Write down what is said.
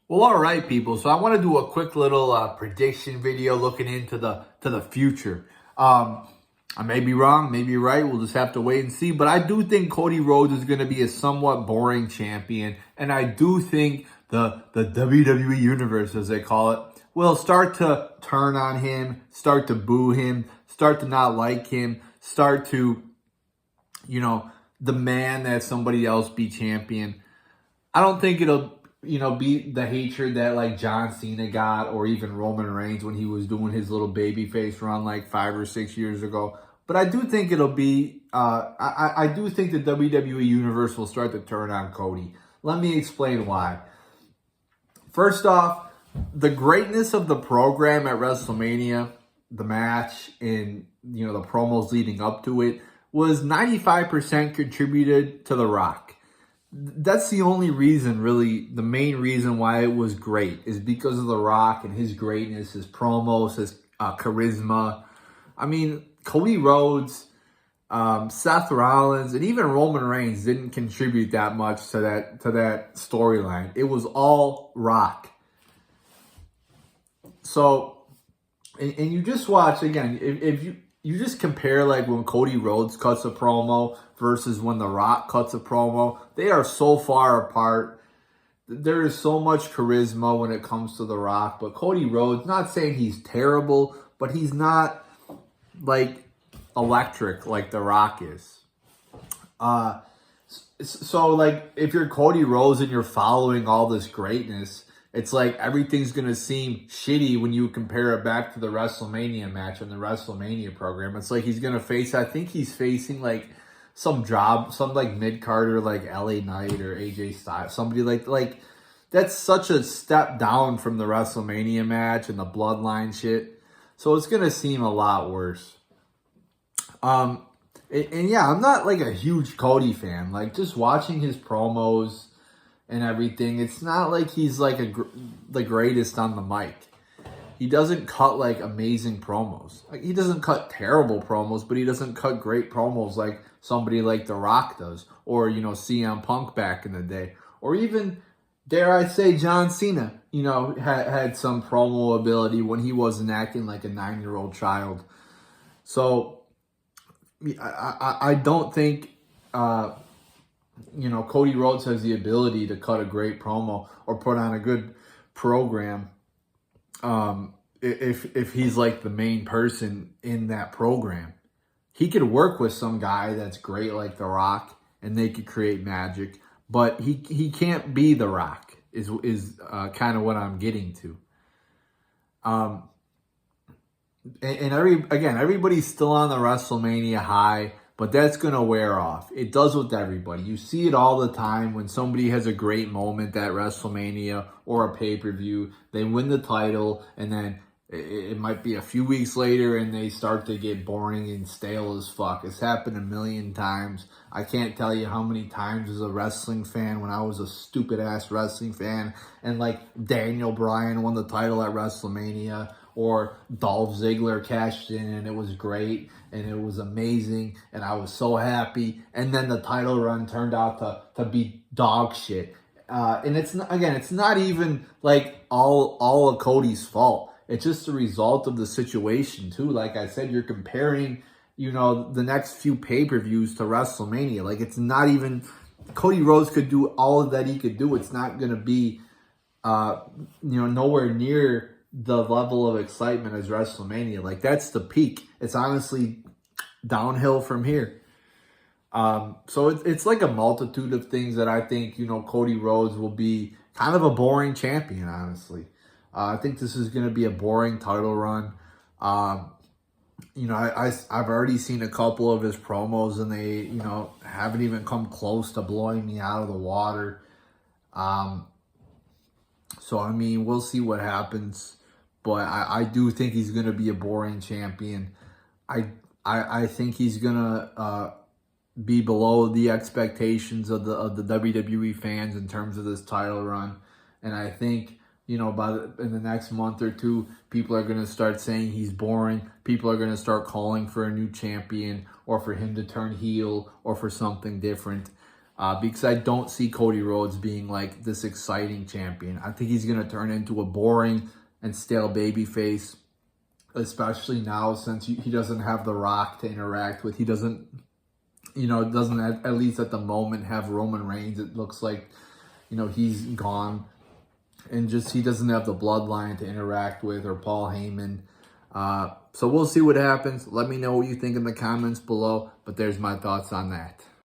Well, all right, people. So I want to do a quick little prediction video looking into the future. I may be wrong, maybe right. We'll just have to wait and see. But I do think Cody Rhodes is going to be a somewhat boring champion, and I do think the WWE universe, as they call it, will start to turn on him, start to boo him, start to not like him, start to, demand that somebody else be champion. I don't think it'll, be the hatred that like John Cena got or even Roman Reigns when he was doing his little babyface run like 5 or 6 years ago. But I do think it'll be, I do think the WWE Universe will start to turn on Cody. Let me explain why. First off, the greatness of the program at WrestleMania, the match, and, the promos leading up to it was 95% contributed to The Rock. That's the only reason, really, the main reason why it was great is because of The Rock and his greatness, his promos, his charisma. I mean, Cody Rhodes, Seth Rollins, and even Roman Reigns didn't contribute that much to that storyline. It was all Rock. So, and you just watch, again, if you just compare like when Cody Rhodes cuts a promo versus when The Rock cuts a promo, they are so far apart. There is so much charisma when it comes to The Rock, but Cody Rhodes, not saying he's terrible, but he's not like electric like The Rock is. So like if you're Cody Rhodes and you're following all this greatness, it's like everything's going to seem shitty when you compare it back to the WrestleMania match and the WrestleMania program. It's like he's going to face, I think he's facing like some like mid-carder like LA Knight or AJ Styles. Somebody like that's such a step down from the WrestleMania match and the bloodline shit. So it's going to seem a lot worse. And yeah, I'm not like a huge Cody fan. Like just watching his promos and everything, it's not like he's like the greatest on the mic. He doesn't cut like amazing promos. Like he doesn't cut terrible promos, but he doesn't cut great promos like somebody like The Rock does, or CM Punk back in the day, or even dare I say John Cena. Had some promo ability when he wasn't acting like a 9-year-old child. So I don't think. Cody Rhodes has the ability to cut a great promo or put on a good program if he's like the main person in that program. He could work with some guy that's great like The Rock and they could create magic, but he can't be The Rock is kind of what I'm getting to. And everybody's still on the WrestleMania high, but that's going to wear off. It does with everybody. You see it all the time when somebody has a great moment at WrestleMania or a pay-per-view. They win the title, and then it might be a few weeks later, and they start to get boring and stale as fuck. It's happened a million times. I can't tell you how many times as a wrestling fan, when I was a stupid-ass wrestling fan, and like Daniel Bryan won the title at WrestleMania, or Dolph Ziggler cashed in and it was great and it was amazing and I was so happy, and then the title run turned out to be dog shit. And it's not even like all of Cody's fault. It's just a result of the situation too. Like I said, you're comparing, the next few pay-per-views to WrestleMania. Like it's not even, Cody Rhodes could do all of that he could do. It's not going to be, nowhere near the level of excitement as WrestleMania. Like that's the peak. It's honestly downhill from here. So it's like a multitude of things that I think, Cody Rhodes will be kind of a boring champion, honestly. I think this is going to be a boring title run. I've already seen a couple of his promos and they, haven't even come close to blowing me out of the water. So, I mean, we'll see what happens. But I do think he's going to be a boring champion. I think he's going to be below the expectations of the WWE fans in terms of this title run. And I think, in the next month or two, people are going to start saying he's boring. People are going to start calling for a new champion or for him to turn heel or for something different. because I don't see Cody Rhodes being like this exciting champion. I think he's going to turn into a boring and stale babyface, especially now since he doesn't have The Rock to interact with. He doesn't, doesn't at least at the moment have Roman Reigns. It looks like, he's gone. And just he doesn't have the bloodline to interact with, or Paul Heyman. So we'll see what happens. Let me know what you think in the comments below. But there's my thoughts on that.